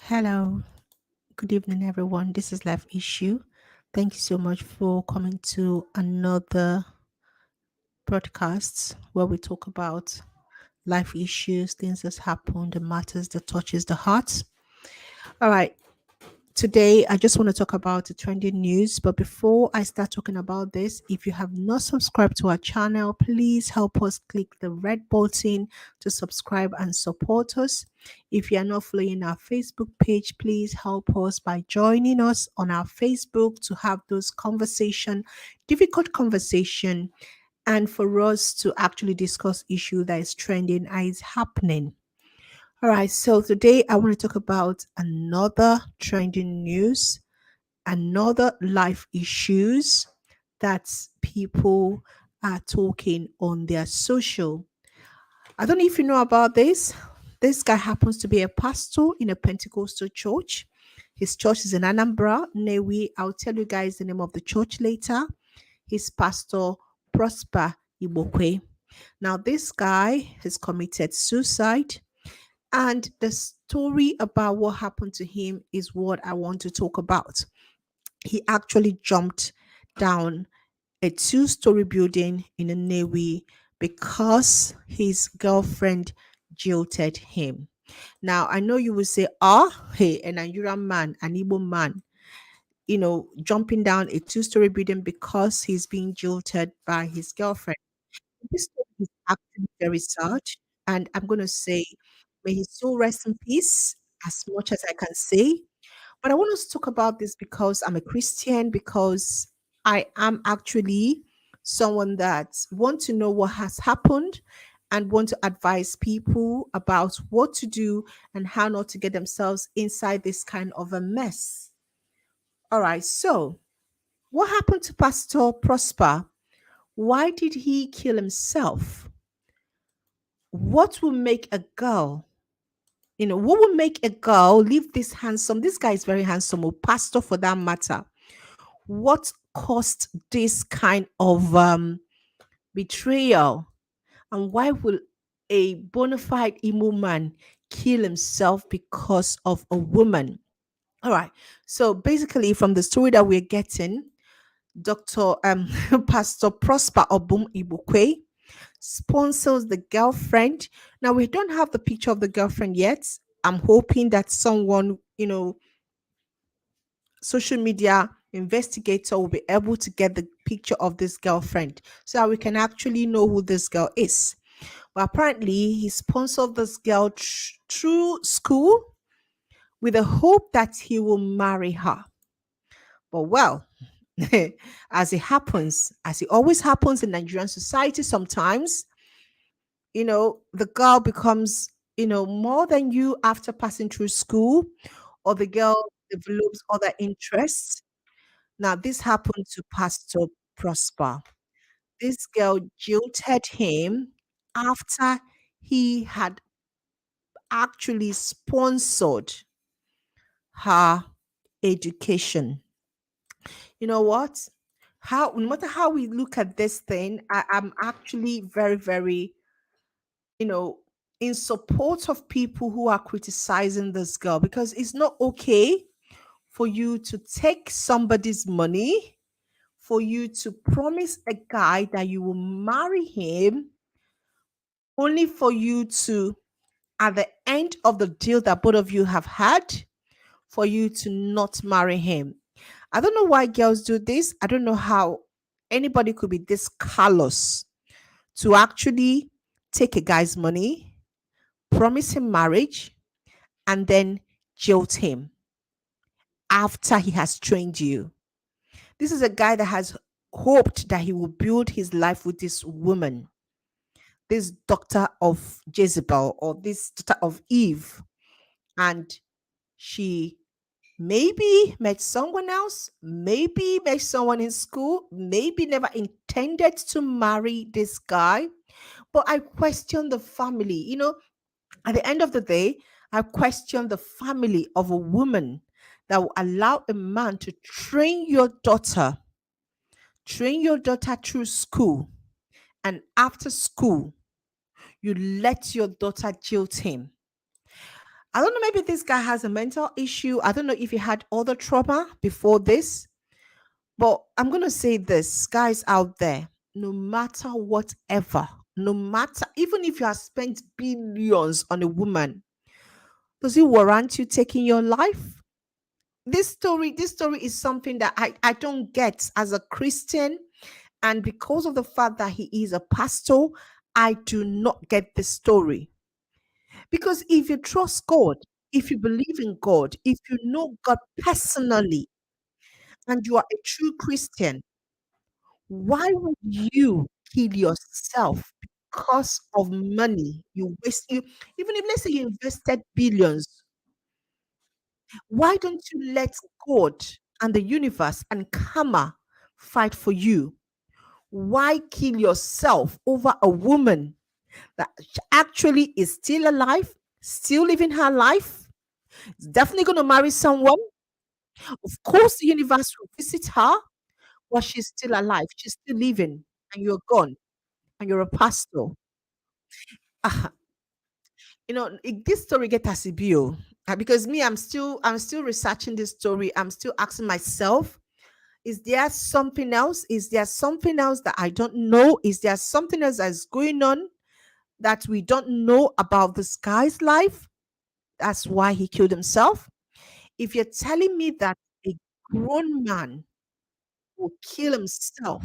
Hello, good evening, everyone. This is Life Issue. Thank you so much for coming to another broadcast where we talk about life issues, things that happen, the matters that touches the heart. All right, today, I just want to talk about the trending news. But before I start talking about this, if you have not subscribed to our channel, please help us click the red button to subscribe and support us. If you are not following our Facebook page, please help us by joining us on our Facebook to have those conversation, difficult conversation, and for us to actually discuss issue that is trending and is happening. All right, so today I want to talk about another trending news, another life issues that people are talking on their social. I don't know if you know about this. This guy happens to be a pastor in a Pentecostal church. His church is in Anambra, Nnewi. I'll tell you guys the name of the church later. His pastor Prosper Ibokwe. Now, this guy has committed suicide, and the story about what happened to him is what I want to talk about. He actually jumped down a two-story building in a Nnewi because his girlfriend jilted him. Now, I know you will say, hey, a Nigerian man, an Igbo man, jumping down a two-story building because he's being jilted by his girlfriend. This story is actually very sad, and I'm going to say, may his soul rest in peace as much as I can say. But I want us to talk about this because I'm a Christian, because I am actually someone that want to know what has happened and want to advise people about what to do and how not to get themselves inside this kind of a mess. All right, so what happened to Pastor Prosper? Why did he kill himself? What will make a girl, what will make a girl leave this handsome? This guy is very handsome, or pastor for that matter. What caused this kind of betrayal, and why will a bona fide emo man kill himself because of a woman? All right. So basically, from the story that we're getting, Dr. Pastor Prosper Obum Ibukwe sponsors the girlfriend. Now, we don't have the picture of the girlfriend yet. I'm hoping that someone, social media investigator will be able to get the picture of this girlfriend so that we can actually know who this girl is. But apparently, he sponsored this girl through school with the hope that he will marry her. But well, as it happens, as it always happens in Nigerian society, sometimes, the girl becomes, more than you after passing through school, or the girl develops other interests. Now, this happened to Pastor Prosper. This girl jilted him after he had actually sponsored her education. You know what? No matter how we look at this thing, I'm actually very, very, you know, in support of people who are criticizing this girl, because it's not okay for you to take somebody's money, for you to promise a guy that you will marry him, only for you to, at the end of the deal that both of you have had, for you to not marry him. I don't know why girls do this. I don't know how anybody could be this callous to actually take a guy's money, promise him marriage, and then jilt him after he has trained you. This is a guy that has hoped that he will build his life with this woman, this doctor of Jezebel, or this daughter of Eve. And she maybe met someone else, maybe met someone in school, maybe never intended to marry this guy. But I question the family. At the end of the day, I question the family of a woman that will allow a man to train your daughter through school, and after school, you let your daughter jilt him. I don't know, maybe this guy has a mental issue. I don't know if he had other trauma before this, but I'm going to say this, guys out there, no matter whatever, no matter, even if you have spent billions on a woman, does it warrant you taking your life? This story is something that I don't get as a Christian. And because of the fact that he is a pastor, I do not get the story. Because if you trust God, if you believe in God, if you know God personally, and you are a true Christian, why would you kill yourself because of money? You waste you even if, let's say, you invested billions. Why don't you let God and the universe and karma fight for you? Why kill yourself over a woman that actually is still alive, still living her life, is definitely going to marry someone? Of course, the universe will visit her, but she's still alive, she's still living, and you're gone, and you're a pastor. Ah, this story get as a bill because me, I'm still researching this story. I'm still asking myself, is there something else? Is there something else that I don't know? Is there something else that's going on that we don't know about this guy's life? That's why he killed himself. If you're telling me that a grown man will kill himself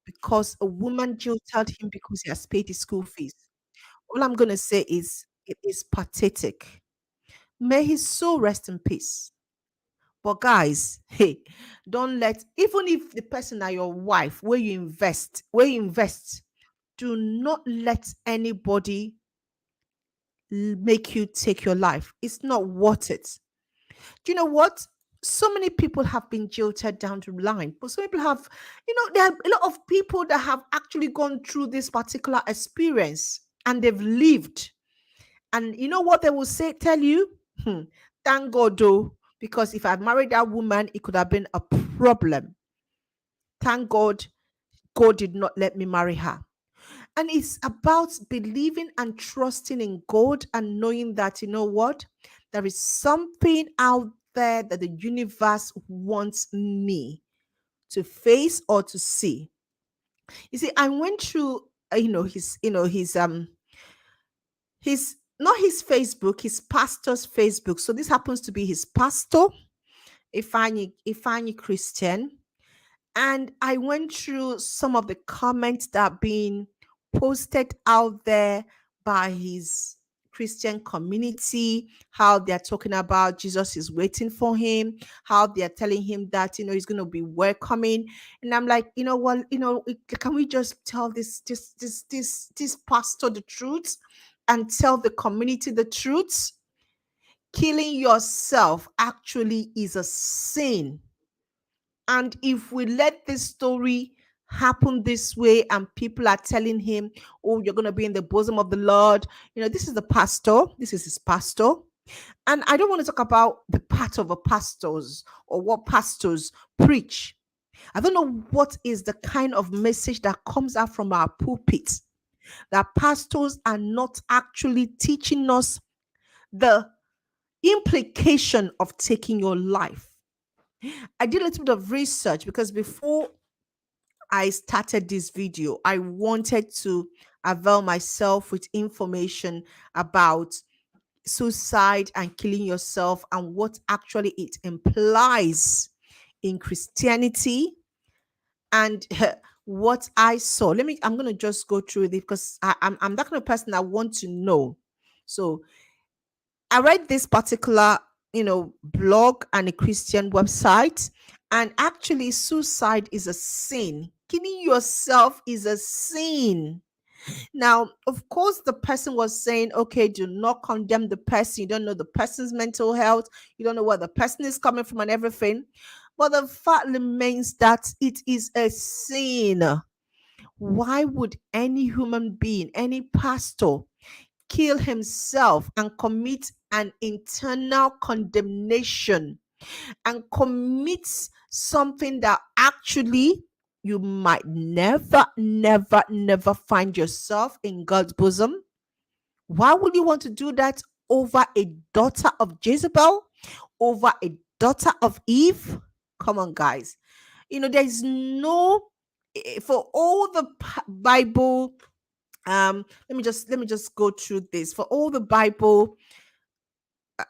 because a woman jilted him because he has paid his school fees, all I'm going to say is it is pathetic. May his soul rest in peace. But guys, hey, don't let, even if the person are your wife, where you invest, do not let anybody make you take your life. It's not worth it. Do you know what? So many people have been jilted down the line, but some people have, there are a lot of people that have actually gone through this particular experience and they've lived. And you know what they will say, tell you? Hmm, thank God, though, because if I married that woman, it could have been a problem. Thank God, God did not let me marry her. And it's about believing and trusting in God and knowing that, you know what? There is something out there that the universe wants me to face or to see. You see, I went through, his not his Facebook, his pastor's Facebook. So this happens to be his pastor, Ifani Christian. And I went through some of the comments that are being posted out there by his Christian community, how they're talking about Jesus is waiting for him, how they're telling him that he's going to be welcoming. And I'm like, you know what, can we just tell this pastor the truth and tell the community the truth? Killing yourself actually is a sin. And if we let this story happen this way and people are telling him, oh, you're going to be in the bosom of the Lord, this is the pastor, this is his pastor. And I don't want to talk about the part of a pastors or what pastors preach. I don't know what is the kind of message that comes out from our pulpits, that pastors are not actually teaching us the implication of taking your life. I did a little bit of research because before I started this video, I wanted to avail myself with information about suicide and killing yourself and what actually it implies in Christianity and what I saw. I'm going to just go through it because I'm that kind of person that want to know. So I read this particular, blog and a Christian website, and actually, suicide is a sin. Killing yourself is a sin. Now, of course, the person was saying, okay, do not condemn the person. You don't know the person's mental health. You don't know where the person is coming from and everything. But the fact remains that it is a sin. Why would any human being, any pastor, kill himself and commit an internal condemnation and commits something that actually you might never, never, never find yourself in God's bosom? Why would you want to do that over a daughter of Jezebel, over a daughter of Eve. Come on, guys. There's no for all the Bible. Let me just go through this for all the Bible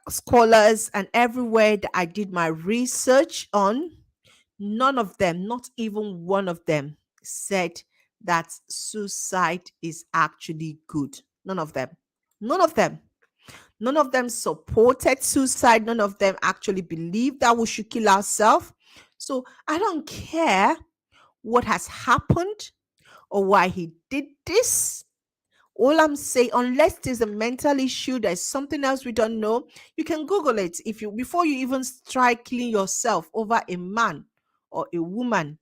scholars and everywhere that I did my research on. None of them, not even one of them, said that suicide is actually good. None of them. None of them. None of them supported suicide. None of them actually believed that we should kill ourselves. So I don't care what has happened or why he did this. All I'm saying, unless there's a mental issue, there's something else we don't know, you can Google it. If you before you even try killing yourself over a man or a woman,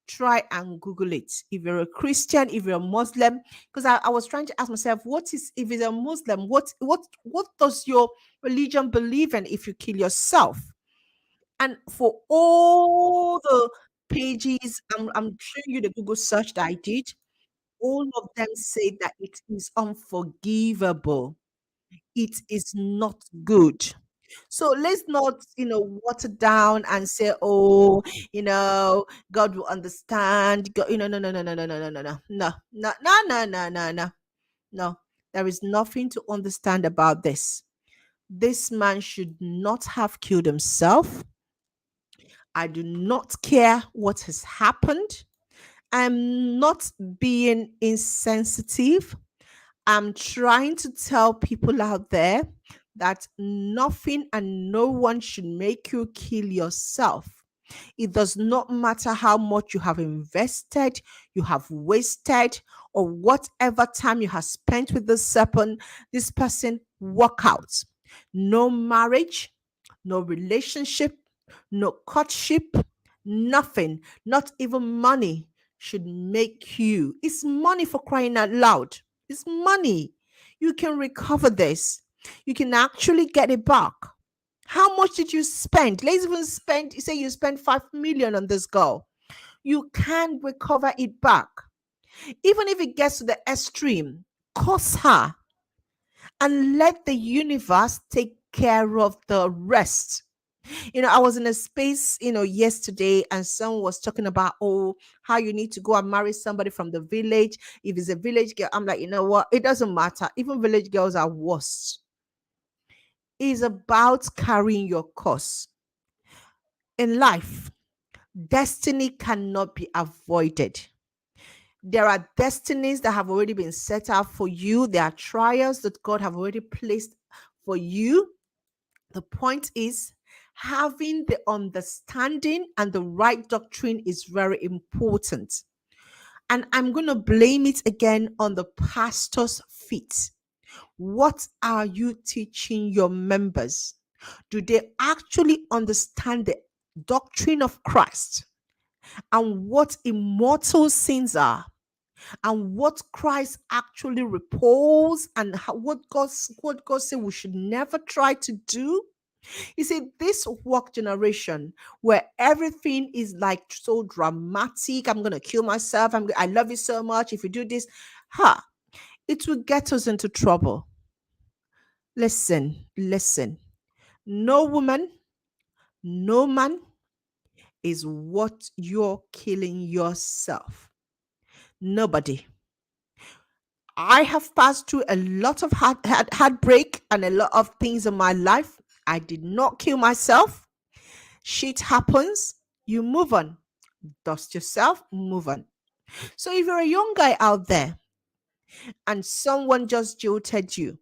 try and Google it. If you're a Christian, if you're a Muslim, because I was trying to ask myself, what is if it's a Muslim, what does your religion believe in if you kill yourself? And for all the pages, I'm showing you the Google search that I did, all of them say that it is unforgivable. It is not good. So let's not, water down and say, oh, God will understand. God, no, no, no, no, no, no, no, no, no, no, no, no, no, no, no, no. No, there is nothing to understand about this. This man should not have killed himself. I do not care what has happened. I'm not being insensitive. I'm trying to tell people out there that nothing and no one should make you kill yourself. It does not matter how much you have invested, you have wasted, or whatever time you have spent with this person walk out. No marriage, no relationship, no courtship, nothing, not even money should make you. It's money, for crying out loud. It's money. You can recover this. You can actually get it back. How much did you spend? Let's even say you spent 5 million on this girl. You can recover it back. Even if it gets to the extreme, curse her and let the universe take care of the rest. I was in a space, yesterday, and someone was talking about, oh, how you need to go and marry somebody from the village. If it's a village girl, I'm like, you know what? It doesn't matter. Even village girls are worse. It's about carrying your cross. In life, destiny cannot be avoided. There are destinies that have already been set out for you. There are trials that God have already placed for you. The point is, having the understanding and the right doctrine is very important. And I'm going to blame it again on the pastor's feet. What are you teaching your members? Do they actually understand the doctrine of Christ and what immortal sins are? And what Christ actually repels, and what God said we should never try to do. You see, this work generation where everything is like so dramatic. I'm gonna kill myself. I love you so much. If you do this, it will get us into trouble. Listen. No woman, no man is what you're killing yourself. Nobody. I have passed through a lot of heartbreak and a lot of things in my life. I did not kill myself. Shit happens. You move on. Dust yourself, move on. So if you're a young guy out there and someone just jilted you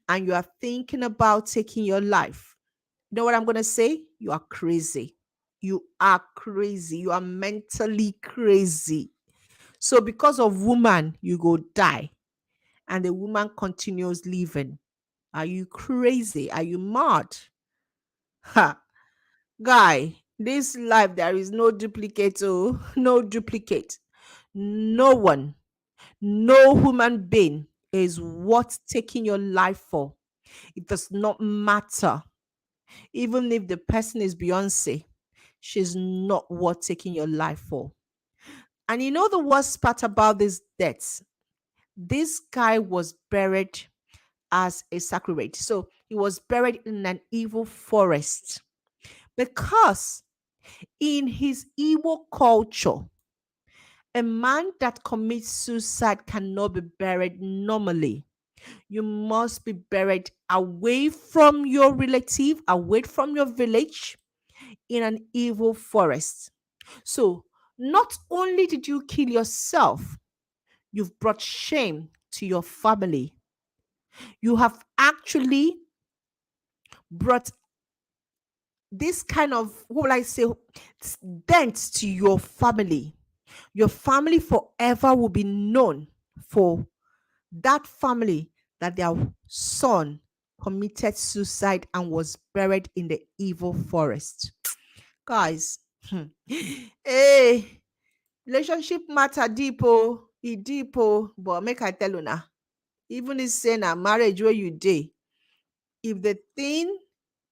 and you are thinking about taking your life, you know what I'm going to say? You are crazy. You are crazy. You are mentally crazy. So because of woman, you go die and the woman continues living. Are you crazy? Are you mad? Ha, guy, this life there is no duplicate. Oh, no duplicate. No one, no human being is worth taking your life for. It does not matter. Even if the person is Beyonce, she's not worth taking your life for. And you know the worst part about this death? This guy was buried as a sacrilege. So he was buried in an evil forest because in his evil culture, a man that commits suicide cannot be buried normally. You must be buried away from your relative, away from your village, in an evil forest. So, not only did you kill yourself, you've brought shame to your family. You have actually brought this kind of, what will I say, dent to your family. Your family forever will be known for that family that their son committed suicide and was buried in the evil forest. Guys, hey, relationship matter deep, oh, e deep, oh, but make I tell you now, even if say na marriage where you dey, if the thing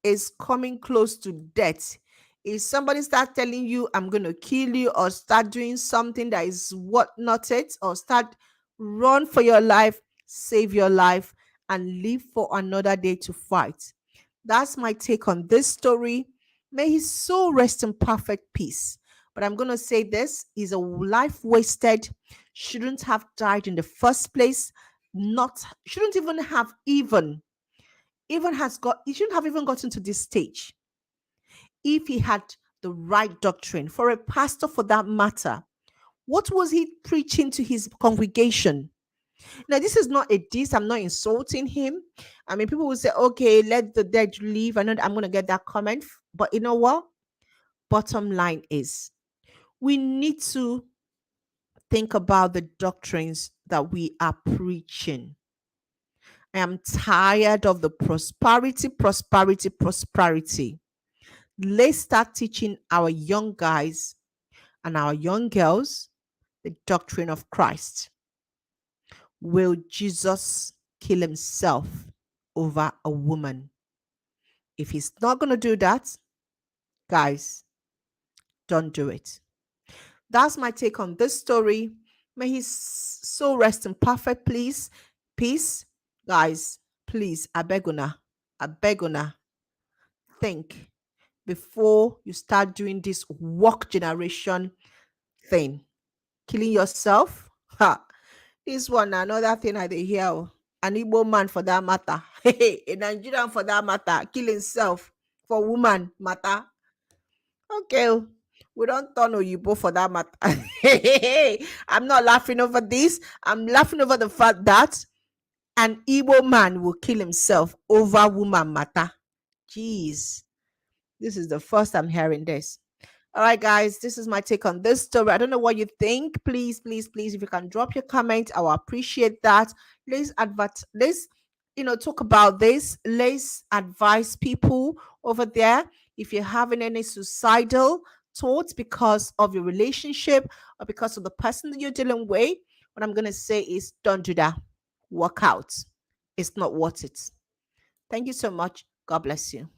is coming close to death, if somebody start telling you I'm going to kill you, or start doing something that is what not it, or start run for your life, save your life and live for another day to fight. That's my take on this story. May his soul rest in perfect peace. But I'm going to say this is a life wasted, shouldn't have died in the first place, not shouldn't even have even has got he shouldn't have even gotten to this stage if he had the right doctrine. For a pastor, for that matter, what was he preaching to his congregation? Now, this is not a diss. I'm not insulting him. I mean, people will say, okay, let the dead live. I know I'm going to get that comment. But you know what? Bottom line is we need to think about the doctrines that we are preaching. I am tired of the prosperity. Let's start teaching our young guys and our young girls the doctrine of Christ. Will Jesus kill himself over a woman? If he's not going to do that, guys, don't do it. That's my take on this story. May his soul rest in perfect peace. Guys, please, I beg una, think before you start doing this woke generation thing. Killing yourself. Ha. This one, another thing I dey hear. An Igbo man for that matter. A Nigerian for that matter. Kill himself for woman matter. Okay. We don't turn Oyibo for that matter. I'm not laughing over this. I'm laughing over the fact that an Igbo man will kill himself over woman matter. Jeez. This is the first I'm hearing this. All right, guys, this is my take on this story. I don't know what you think. Please, if you can drop your comment, I will appreciate that. Let's talk about this. Let's advise people over there. If you're having any suicidal thoughts because of your relationship or because of the person that you're dealing with, what I'm gonna say is don't do that. Walk out. It's not worth it. Thank you so much. God bless you.